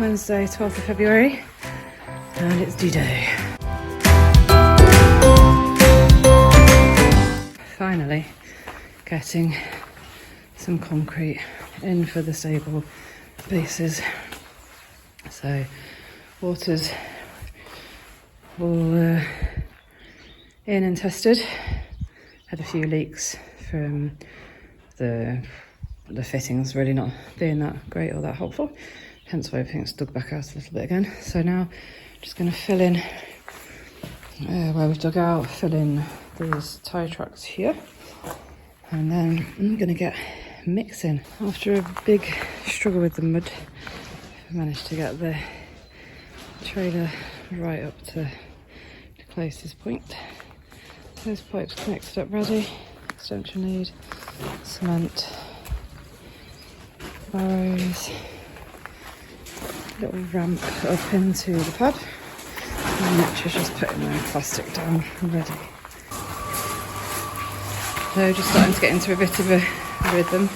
Wednesday 12th of February and it's D-Day. Finally getting some concrete in for the stable bases. So water's all in and tested. Had a few leaks from the fittings really not being that great or that helpful, hence why everything's dug back out a little bit again. So now just going to fill in where we've dug out, fill in these tyre tracks here, and then I'm going to get mixing. After a big struggle with the mud, I managed to get the trailer right up to the closest point. Those pipes connected up ready, extension lead, cement, barrows, little ramp up into the pad, and next is just putting the plastic down ready. So just starting to get into a bit of a rhythm.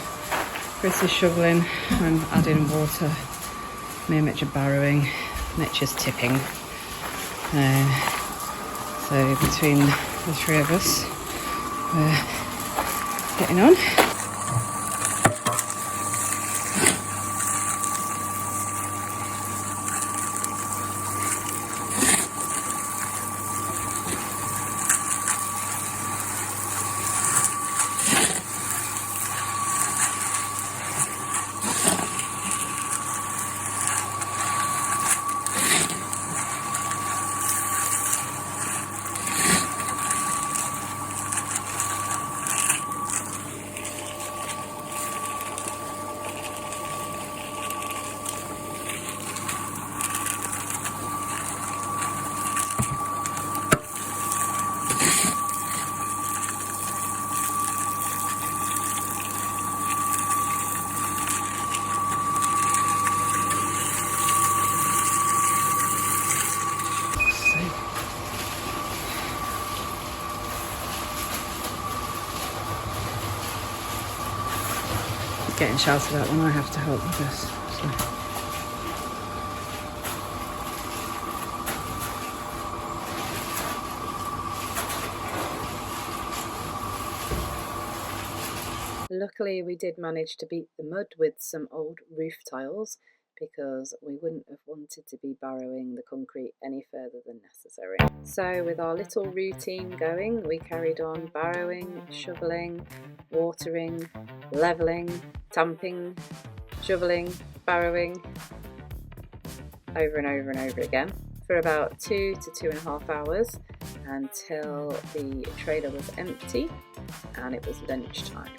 Chris is shoveling, I'm adding water, me and Mitch are barrowing, Mitch is tipping. So between the three of us, we're getting on. Getting shouted at when I have to help with this. So. Luckily we did manage to beat the mud with some old roof tiles, because we wouldn't have wanted to be barrowing the concrete any further than necessary. So with our little routine going, we carried on barrowing, shoveling, watering, levelling, tamping, shoveling, barrowing, over and over and over again for about 2 to 2.5 hours until the trailer was empty and it was lunchtime.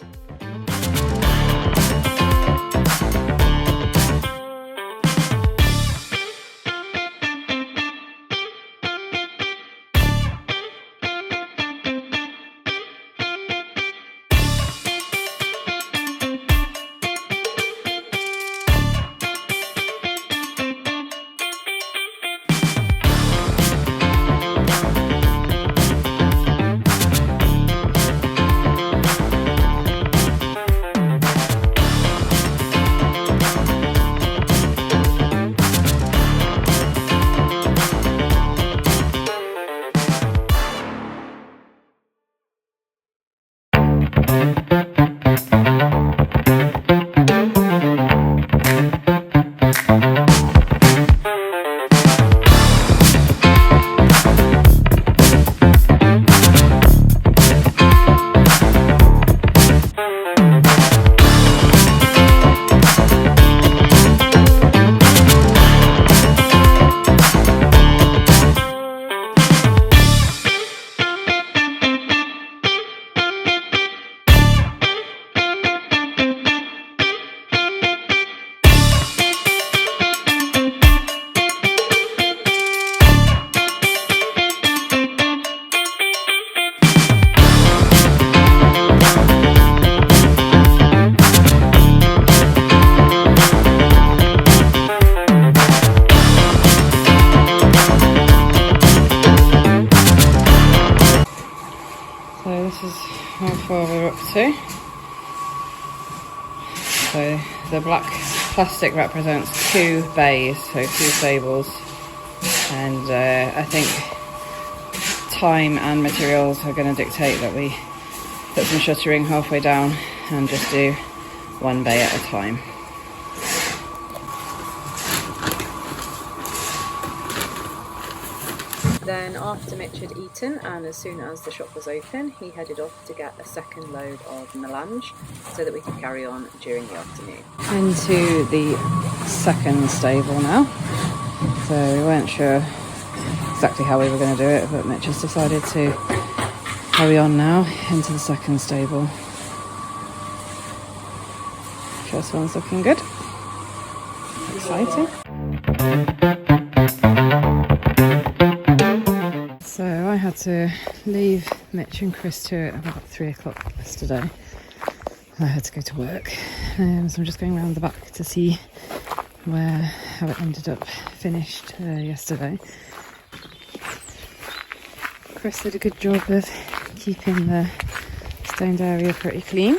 how far we're up to. So the black plastic represents 2 bays, so 2 stables, and I think time and materials are going to dictate that we put some shuttering halfway down and just do 1 bay at a time. Then after Mitch had eaten, and as soon as the shop was open, he headed off to get a second load of melange so that we could carry on during the afternoon. Into the second stable now. So we weren't sure exactly how we were going to do it, but Mitch has decided to carry on now into the second stable. First one's looking good. Exciting. So I had to leave Mitch and Chris to it about 3 o'clock yesterday. I had to go to work, so I'm just going around the back to see how it ended up finished yesterday. Chris did a good job of keeping the stoned area pretty clean.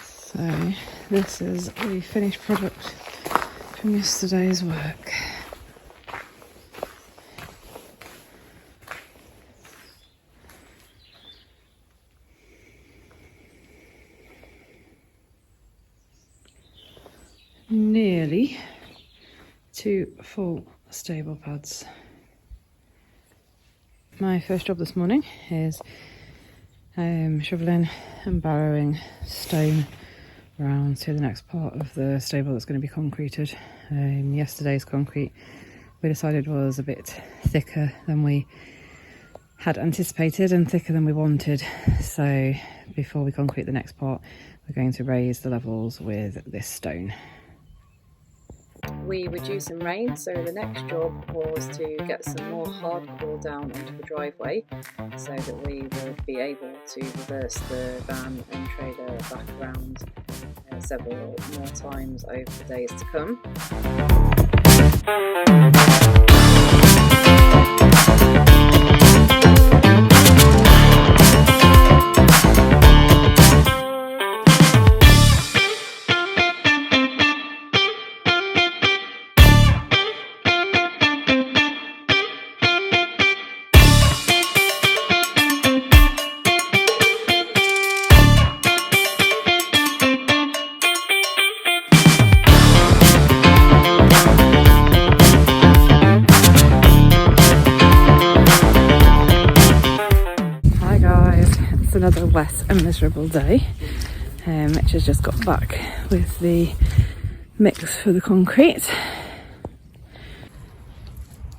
So this is the finished product from yesterday's work. Nearly 2 full stable pads. My first job this morning is shoveling and barrowing stone around to the next part of the stable that's going to be concreted. Yesterday's concrete we decided was a bit thicker than we had anticipated and thicker than we wanted, so before we concrete the next part we're going to raise the levels with this stone. We were due some rain, so the next job was to get some more hardcore down onto the driveway so that we would be able to reverse the van and trailer back around several more times over the days to come. Another wet and miserable day. Mitch has just got back with the mix for the concrete.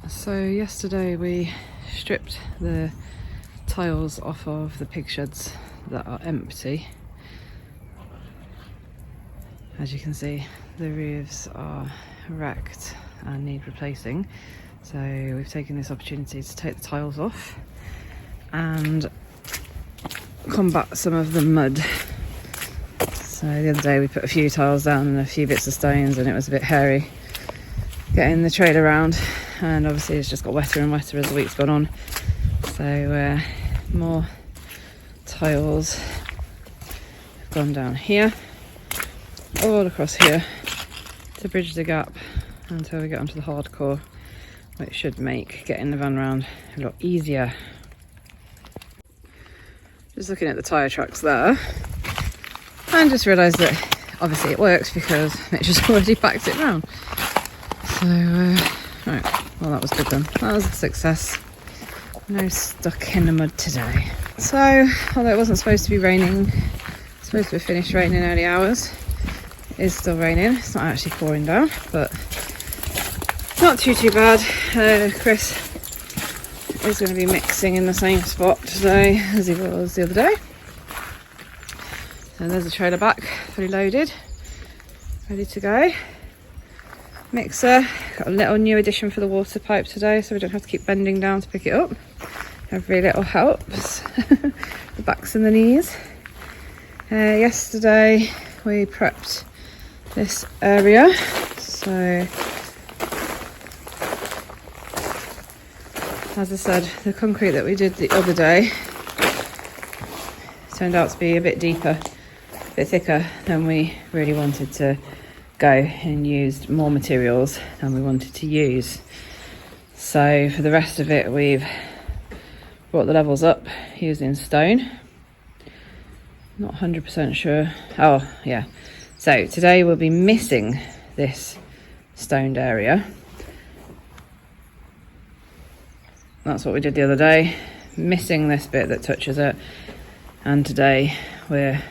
So yesterday we stripped the tiles off of the pig sheds that are empty. As you can see, the roofs are wrecked and need replacing, so we've taken this opportunity to take the tiles off and combat some of the mud. So the other day we put a few tiles down and a few bits of stones and it was a bit hairy getting the trailer around, and obviously it's just got wetter and wetter as the week's gone on, so more tiles have gone down here, all across here to bridge the gap until we get onto the hardcore, which should make getting the van round a lot easier. Just looking at the tyre tracks there, and just realised that obviously it works because Mitch has already packed it round. So, right, well that was good then. That was a success. No stuck in the mud today. So, although it wasn't supposed to be raining, it's supposed to have finished raining early hours, it is still raining. It's not actually pouring down, but not too bad. Chris is going to be mixing in the same spot today as he was the other day. So there's the trailer back, fully loaded, ready to go. Mixer, got a little new addition for the water pipe today, so we don't have to keep bending down to pick it up. Every little helps. The backs and the knees. Yesterday we prepped this area, so as I said, the concrete that we did the other day turned out to be a bit deeper, a bit thicker than we really wanted to go, and used more materials than we wanted to use. So for the rest of it, we've brought the levels up using stone. Not 100% sure. Oh yeah. So today we'll be missing this stoned area. That's what we did the other day, missing this bit that touches it. And today we're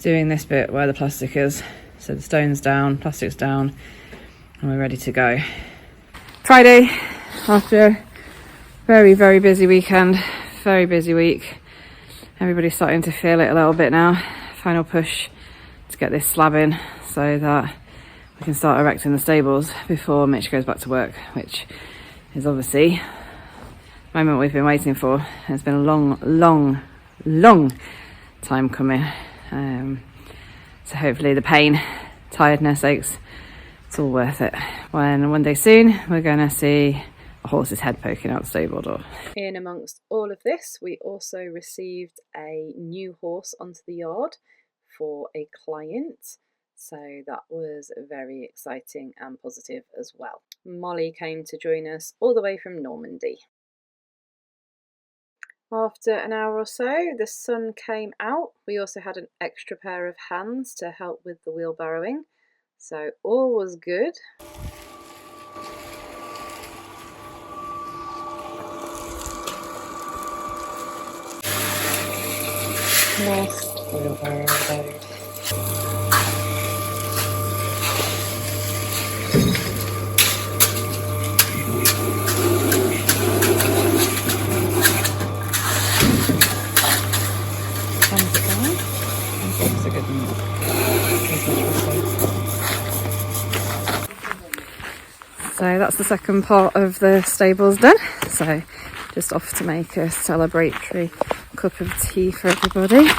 doing this bit where the plastic is. So the stone's down, plastic's down, and we're ready to go. Friday, after a very, very busy weekend, very busy week. Everybody's starting to feel it a little bit now. Final push to get this slab in so that we can start erecting the stables before Mitch goes back to work, which is obviously the moment we've been waiting for. It's been a long time coming. So hopefully the pain, tiredness, aches, it's all worth it. When one day soon we're going to see a horse's head poking out the stable door. In amongst all of this, we also received a new horse onto the yard for a client. So that was very exciting and positive as well. Molly came to join us all the way from Normandy. After an hour or so, the sun came out. We also had an extra pair of hands to help with the wheelbarrowing. So all was good. Last wheelbarrow load. So that's the second part of the stables done. So just off to make a celebratory cup of tea for everybody.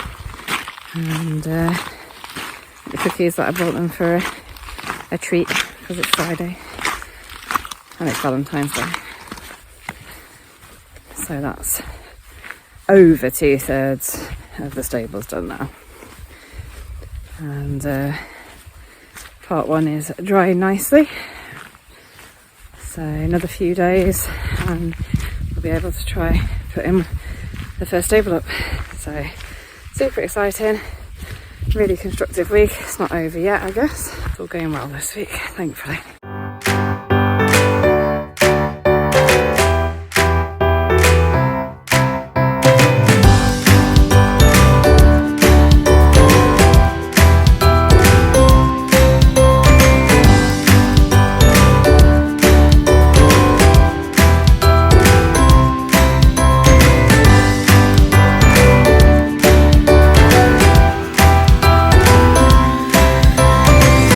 And the cookies that I bought them for a treat because it's Friday and it's Valentine's Day. So that's over 2/3 of the stables done now. And part one is drying nicely. So another few days and we'll be able to try put in the first stable up. So super exciting, really constructive week. It's not over yet, I guess. It's all going well this week, thankfully.